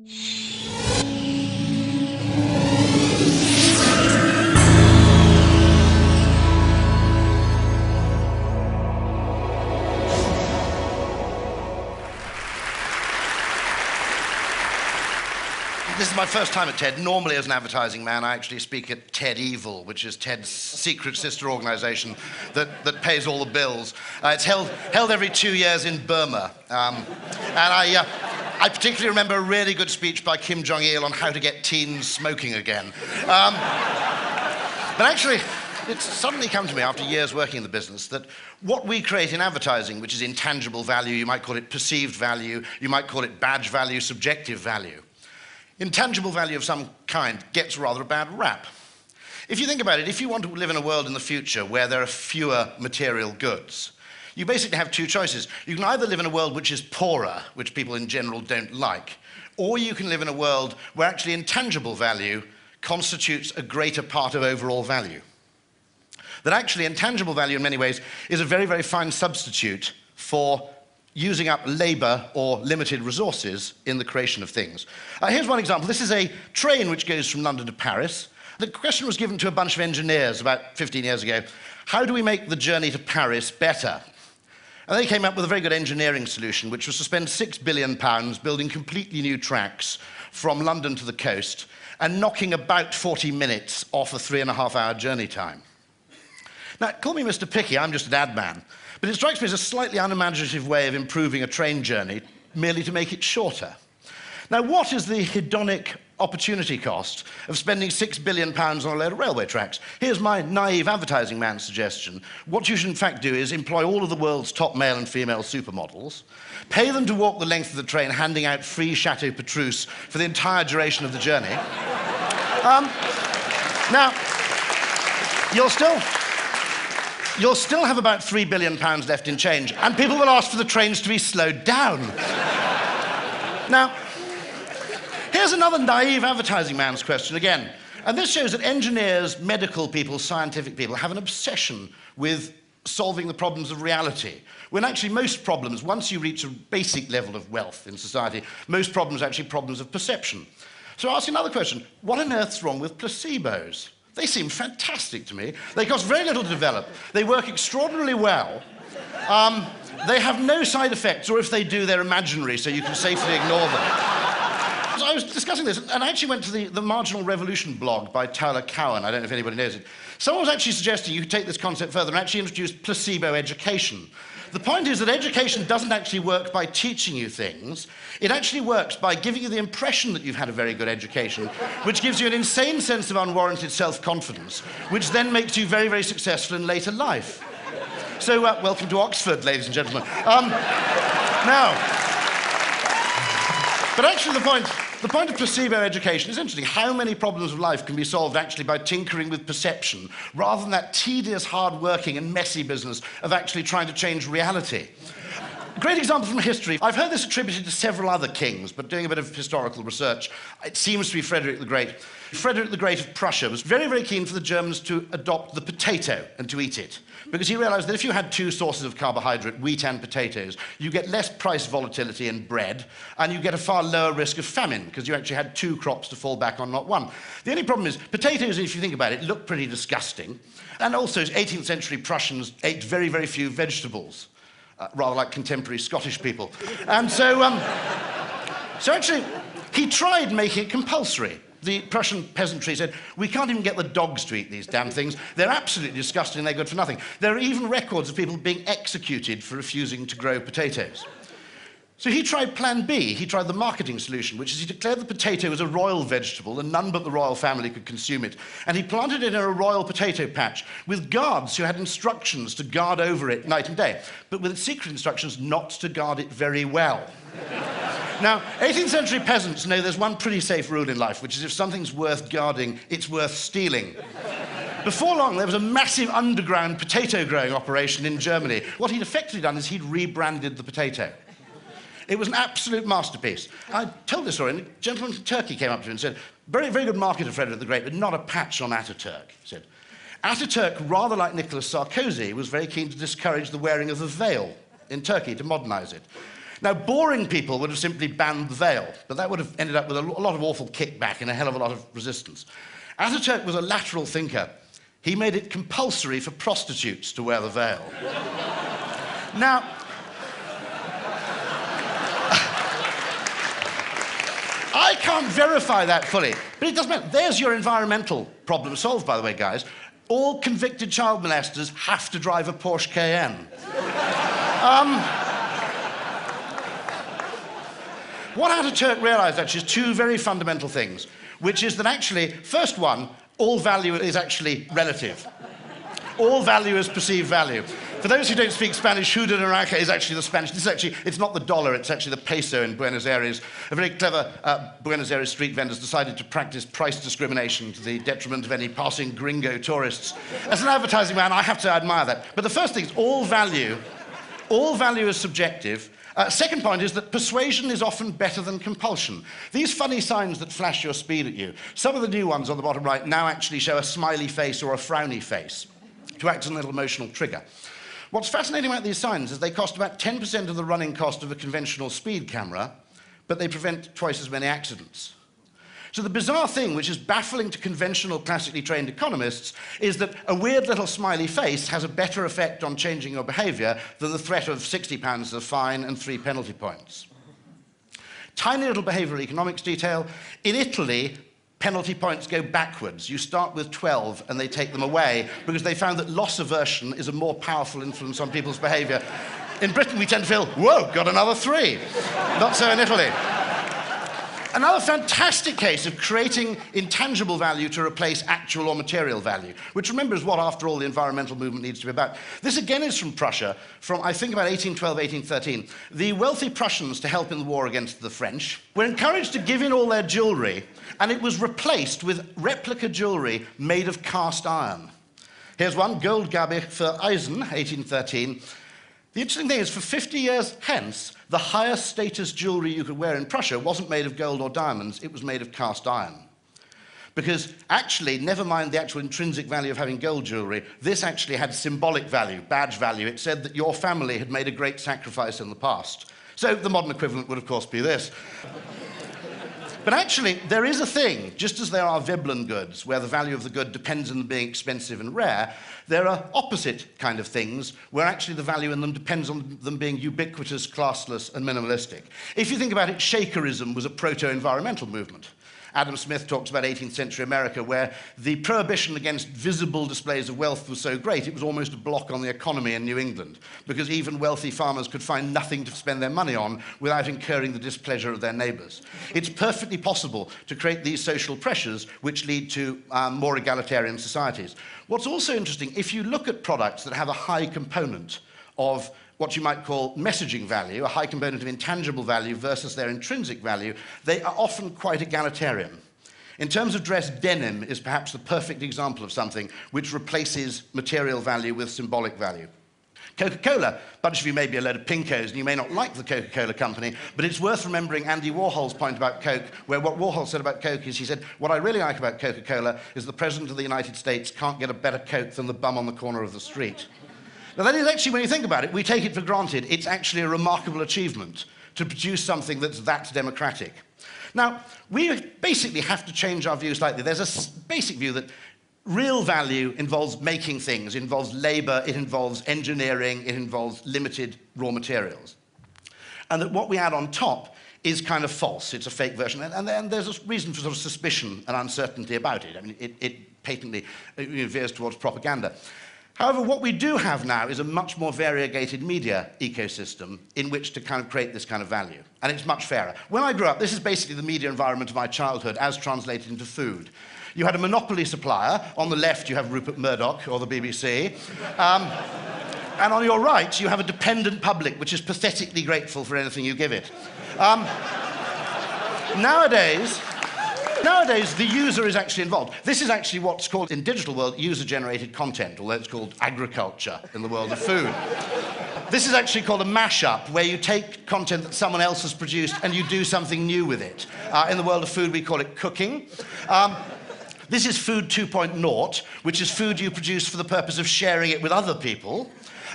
This is my first time at TED. Normally, as an advertising man, I actually speak at TED Evil, which is TED's secret sister organization that pays all the bills. It's held every 2 years in Burma. And I particularly remember a really good speech by Kim Jong-il on how to get teens smoking again. But actually, it's suddenly come to me after years working in the business that what we create in advertising, which is intangible value, you might call it perceived value, you might call it badge value, subjective value. Intangible value of some kind gets rather a bad rap. If you think about it, if you want to live in a world in the future where there are fewer material goods, you basically have two choices. You can either live in a world which is poorer, which people in general don't like, or you can live in a world where actually intangible value constitutes a greater part of overall value. That actually intangible value in many ways is a very, very fine substitute for using up labor or limited resources in the creation of things. Here's one example. This is a train which goes from London to Paris. The question was given to a bunch of engineers about 15 years ago, how do we make the journey to Paris better? And they came up with a very good engineering solution, which was to spend £6 billion building completely new tracks from London to the coast and knocking about 40 minutes off a 3.5-hour journey time. Now, call me Mr. Picky, I'm just an ad man. But it strikes me as a slightly unimaginative way of improving a train journey merely to make it shorter. Now, what is the hedonic opportunity cost of spending £6 billion on a load of railway tracks? Here's my naive advertising man's suggestion. What you should in fact do is employ all of the world's top male and female supermodels, pay them to walk the length of the train handing out free Chateau Petrus for the entire duration of the journey. Now, you'll still have about £3 billion left in change, and people will ask for the trains to be slowed down. Now, here's another naive advertising man's question again. And this shows that engineers, medical people, scientific people have an obsession with solving the problems of reality. When actually most problems, once you reach a basic level of wealth in society, most problems are actually problems of perception. So I'll ask you another question. What on earth's wrong with placebos? They seem fantastic to me. They cost very little to develop. They work extraordinarily well. They have no side effects, or if they do, they're imaginary, so you can safely ignore them. So I was discussing this, and I actually went to the Marginal Revolution blog by Tyler Cowen. I don't know if anybody knows it. Someone was actually suggesting you could take this concept further and actually introduce placebo education. The point is that education doesn't actually work by teaching you things. It actually works by giving you the impression that you've had a very good education, which gives you an insane sense of unwarranted self-confidence, which then makes you very, very successful in later life. So, welcome to Oxford, ladies and gentlemen. Now, but actually the point of placebo education is interesting. How many problems of life can be solved actually by tinkering with perception, rather than that tedious, hard-working and messy business of actually trying to change reality? A great example from history. I've heard this attributed to several other kings, but doing a bit of historical research, it seems to be Frederick the Great. Frederick the Great of Prussia was very, very keen for the Germans to adopt the potato and to eat it, because he realized that if you had two sources of carbohydrate, wheat and potatoes, you get less price volatility in bread, and you get a far lower risk of famine, because you actually had two crops to fall back on, not one. The only problem is, potatoes, if you think about it, look pretty disgusting, and also 18th century Prussians ate very, very few vegetables. Rather like contemporary Scottish people. And so actually, he tried making it compulsory. The Prussian peasantry said, we can't even get the dogs to eat these damn things. They're absolutely disgusting, they're good for nothing. There are even records of people being executed for refusing to grow potatoes. So he tried plan B. He tried the marketing solution, which is he declared the potato as a royal vegetable and none but the royal family could consume it. And he planted it in a royal potato patch with guards who had instructions to guard over it night and day, but with secret instructions not to guard it very well. Now, 18th century peasants know there's one pretty safe rule in life, which is if something's worth guarding, it's worth stealing. Before long, there was a massive underground potato growing operation in Germany. What he'd effectively done is he'd rebranded the potato. It was an absolute masterpiece. I told this story, and a gentleman from Turkey came up to me and said, very, very good marketer, Frederick the Great, but not a patch on Ataturk. He said, Ataturk, rather like Nicolas Sarkozy, was very keen to discourage the wearing of the veil in Turkey to modernize it. Now, boring people would have simply banned the veil, but that would have ended up with a lot of awful kickback and a hell of a lot of resistance. Ataturk was a lateral thinker. He made it compulsory for prostitutes to wear the veil. Now, I can't verify that fully, but it doesn't matter. There's your environmental problem solved, by the way, guys. All convicted child molesters have to drive a Porsche Cayenne. What Ataturk realized, actually, is two very fundamental things, which is that actually, first one, all value is actually relative. All value is perceived value. For those who don't speak Spanish, Juda Naranja is actually the Spanish. This is actually, it's not the dollar, it's actually the peso in Buenos Aires. A very clever Buenos Aires street vendors decided to practice price discrimination to the detriment of any passing gringo tourists. As an advertising man, I have to admire that. But the first thing is all value is subjective. Second point is that persuasion is often better than compulsion. These funny signs that flash your speed at you, some of the new ones on the bottom right now actually show a smiley face or a frowny face to act as a little emotional trigger. What's fascinating about these signs is they cost about 10% of the running cost of a conventional speed camera, but they prevent twice as many accidents. So the bizarre thing, which is baffling to conventional, classically trained economists, is that a weird little smiley face has a better effect on changing your behavior than the threat of £60 as a fine and 3 penalty points. Tiny little behavioral economics detail. In Italy, penalty points go backwards. You start with 12 and they take them away because they found that loss aversion is a more powerful influence on people's behavior. In Britain, we tend to feel, whoa, got another 3. Not so in Italy. Another fantastic case of creating intangible value to replace actual or material value, which remember is what, after all, the environmental movement needs to be about. This again is from Prussia, from I think about 1812, 1813. The wealthy Prussians, to help in the war against the French, were encouraged to give in all their jewellery, and it was replaced with replica jewellery made of cast iron. Here's one, Goldgabe für Eisen, 1813. The interesting thing is, for 50 years hence, the highest status jewellery you could wear in Prussia wasn't made of gold or diamonds, it was made of cast iron. Because actually, never mind the actual intrinsic value of having gold jewellery, this actually had symbolic value, badge value. It said that your family had made a great sacrifice in the past. So the modern equivalent would, of course, be this. But actually, there is a thing, just as there are Veblen goods, where the value of the good depends on them being expensive and rare, there are opposite kind of things, where actually the value in them depends on them being ubiquitous, classless, and minimalistic. If you think about it, Shakerism was a proto-environmental movement. Adam Smith talks about 18th century America, where the prohibition against visible displays of wealth was so great, it was almost a block on the economy in New England, because even wealthy farmers could find nothing to spend their money on without incurring the displeasure of their neighbours. It's perfectly possible to create these social pressures which lead to more egalitarian societies. What's also interesting, if you look at products that have a high component of what you might call messaging value, a high component of intangible value versus their intrinsic value, they are often quite egalitarian. In terms of dress, denim is perhaps the perfect example of something which replaces material value with symbolic value. Coca-Cola, a bunch of you may be a load of pinkos and you may not like the Coca-Cola company, but it's worth remembering Andy Warhol's point about Coke, where what Warhol said about Coke is, he said, what I really like about Coca-Cola is the President of the United States can't get a better Coke than the bum on the corner of the street. Now that is actually, when you think about it, we take it for granted, it's actually a remarkable achievement to produce something that's that democratic. Now, we basically have to change our view slightly. There's a basic view that real value involves making things, it involves labour, it involves engineering, it involves limited raw materials. And that what we add on top is kind of false, it's a fake version. And then there's a reason for sort of suspicion and uncertainty about it. I mean, it patently veers towards propaganda. However, what we do have now is a much more variegated media ecosystem in which to kind of create this kind of value. And it's much fairer. When I grew up, this is basically the media environment of my childhood as translated into food. You had a monopoly supplier. On the left, you have Rupert Murdoch or the BBC. And on your right, you have a dependent public, which is pathetically grateful for anything you give it. Nowadays, the user is actually involved. This is actually what's called, in digital world, user-generated content, although it's called agriculture in the world of food. This is actually called a mashup, where you take content that someone else has produced and you do something new with it. In the world of food, we call it cooking. This is food 2.0, which is food you produce for the purpose of sharing it with other people.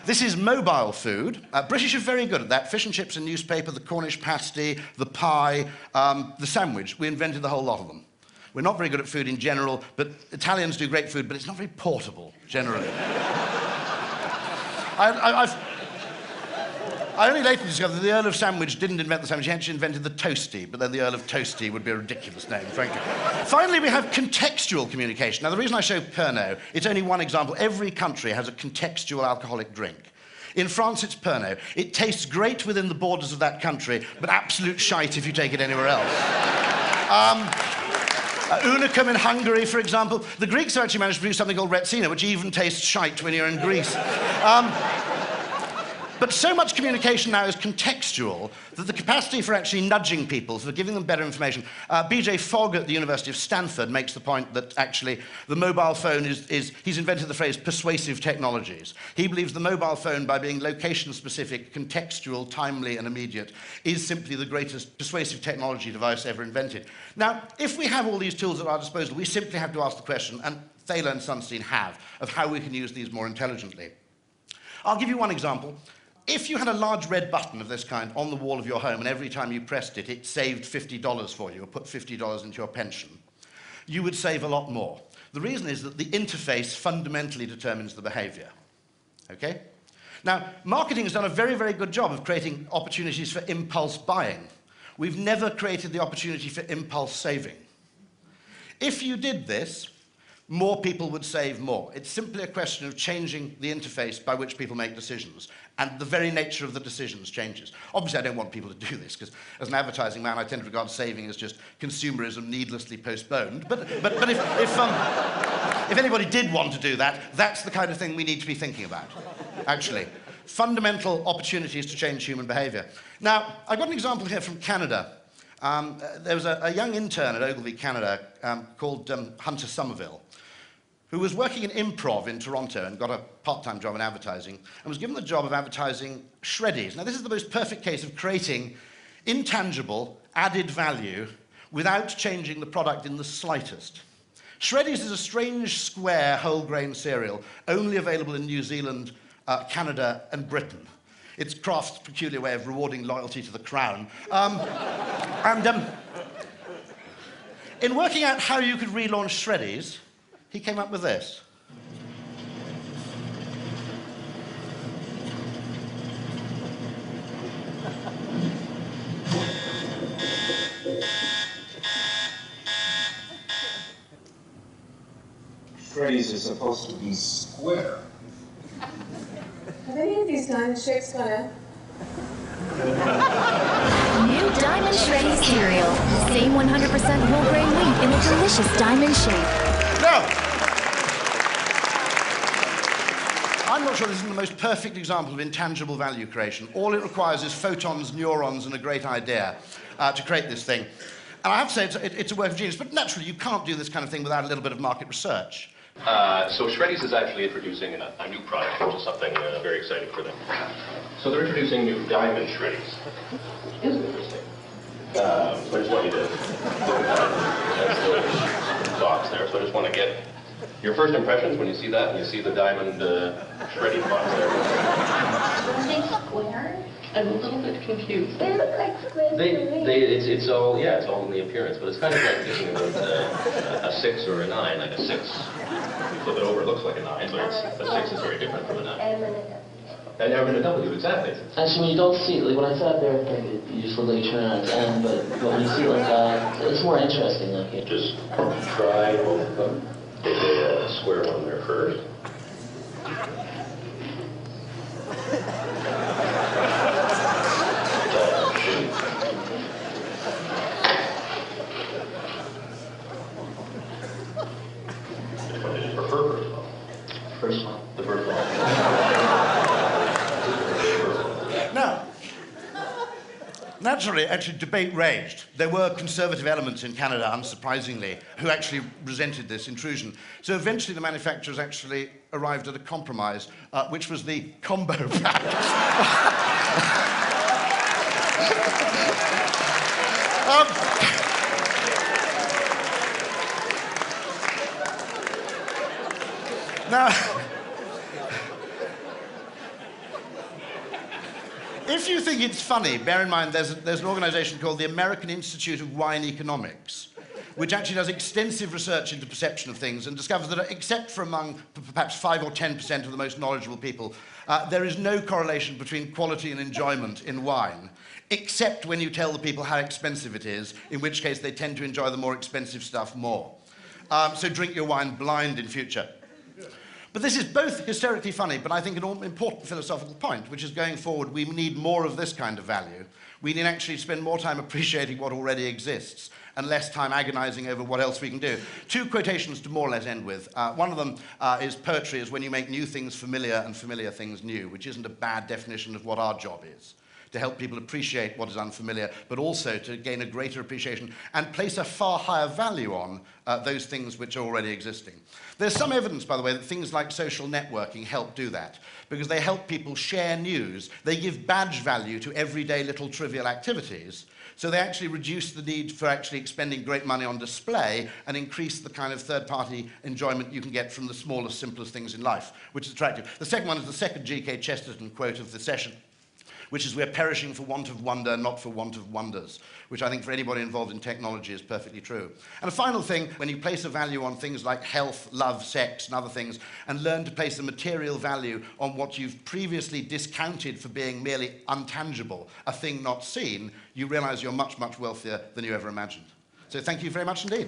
This is mobile food. British are very good at that. Fish and chips and newspaper, the Cornish pasty, the pie, the sandwich. We invented the whole lot of them. We're not very good at food in general, but Italians do great food, but it's not very portable, generally. I only later discovered that the Earl of Sandwich didn't invent the sandwich, he actually invented the toasty, but then the Earl of Toasty would be a ridiculous name, frankly. Finally, we have contextual communication. Now, the reason I show Pernod, it's only one example. Every country has a contextual alcoholic drink. In France, it's Pernod. It tastes great within the borders of that country, but absolute shite if you take it anywhere else. Unicum in Hungary, for example. The Greeks have actually managed to produce something called Retsina, which even tastes shite when you're in Greece. But so much communication now is contextual that the capacity for actually nudging people, for giving them better information. B.J. Fogg at the University of Stanford makes the point that actually the mobile phone he's invented the phrase persuasive technologies. He believes the mobile phone, by being location-specific, contextual, timely, and immediate, is simply the greatest persuasive technology device ever invented. Now, if we have all these tools at our disposal, we simply have to ask the question, and Thaler and Sunstein have, of how we can use these more intelligently. I'll give you one example. If you had a large red button of this kind on the wall of your home, and every time you pressed it, it saved $50 for you, or put $50 into your pension, you would save a lot more. The reason is that the interface fundamentally determines the behavior. Okay? Now, marketing has done a very, very good job of creating opportunities for impulse buying. We've never created the opportunity for impulse saving. If you did this, more people would save more. It's simply a question of changing the interface by which people make decisions, and the very nature of the decisions changes. Obviously, I don't want people to do this, because as an advertising man, I tend to regard saving as just consumerism needlessly postponed. But if anybody did want to do that, that's the kind of thing we need to be thinking about, actually. Fundamental opportunities to change human behavior. Now, I've got an example here from Canada. There was a young intern at Ogilvy, Canada, called Hunter Somerville, who was working in improv in Toronto and got a part-time job in advertising, and was given the job of advertising Shreddies. Now, this is the most perfect case of creating intangible, added value without changing the product in the slightest. Shreddies is a strange, square, whole-grain cereal, only available in New Zealand, Canada, and Britain. It's Kraft's peculiar way of rewarding loyalty to the crown. In working out how you could relaunch Shreddies, he came up with this. Shreddies is supposed to be square. Have any of these diamond shapes gonna... New Diamond Shreddies cereal. Same 100% whole grain wheat in a delicious diamond shape. No! I'm not sure this is the most perfect example of intangible value creation. All it requires is photons, neurons, and a great idea to create this thing. And I have to say, it's a work of genius, but naturally, you can't do this kind of thing without a little bit of market research. So Shreddies is actually introducing a new product, which is something very exciting for them. So they're introducing new diamond Shreddies. Isn't interesting? So I just want you to look at that box there. So I just want to get your first impressions when you see that, and you see the diamond Shreddy box there. Are they square? I'm a little bit confused. They look like squares. It's all in the appearance, but it's kind of like thinking about a 6 or a 9, like a 6. Flip it over, it looks like a 9, but a 6 is very different from a 9. And M and a W, exactly. Actually, when you don't see, like when I sat there, you just look like you turn around to M, but when you see like that, it's more interesting. Like it. Just try both of them. Take a square one there first. Which one did you prefer first of all? First one. The first one. Now, naturally, actually, debate raged. There were conservative elements in Canada, unsurprisingly, who actually resented this intrusion. So eventually the manufacturers actually arrived at a compromise, which was the combo pack. think it's funny. Bear in mind, there's an organisation called the American Institute of Wine Economics, which actually does extensive research into perception of things and discovers that except for among perhaps 5 or 10% of the most knowledgeable people, there is no correlation between quality and enjoyment in wine, except when you tell the people how expensive it is, in which case they tend to enjoy the more expensive stuff more. So drink your wine blind in future. But this is both hysterically funny, but I think an important philosophical point, which is going forward, we need more of this kind of value. We need actually spend more time appreciating what already exists and less time agonizing over what else we can do. 2 quotations to more or less end with. One of them is poetry is when you make new things familiar and familiar things new, which isn't a bad definition of what our job is. To help people appreciate what is unfamiliar, but also to gain a greater appreciation and place a far higher value on those things which are already existing. There's some evidence, by the way, that things like social networking help do that, because they help people share news. They give badge value to everyday little trivial activities, so they actually reduce the need for actually expending great money on display and increase the kind of third-party enjoyment you can get from the smallest, simplest things in life, which is attractive. The second one is the second G.K. Chesterton quote of the session, which is, "We're perishing for want of wonder, not for want of wonders," which I think for anybody involved in technology is perfectly true. And a final thing, when you place a value on things like health, love, sex, and other things, and learn to place a material value on what you've previously discounted for being merely untangible, a thing not seen, you realize you're much, much wealthier than you ever imagined. So thank you very much indeed.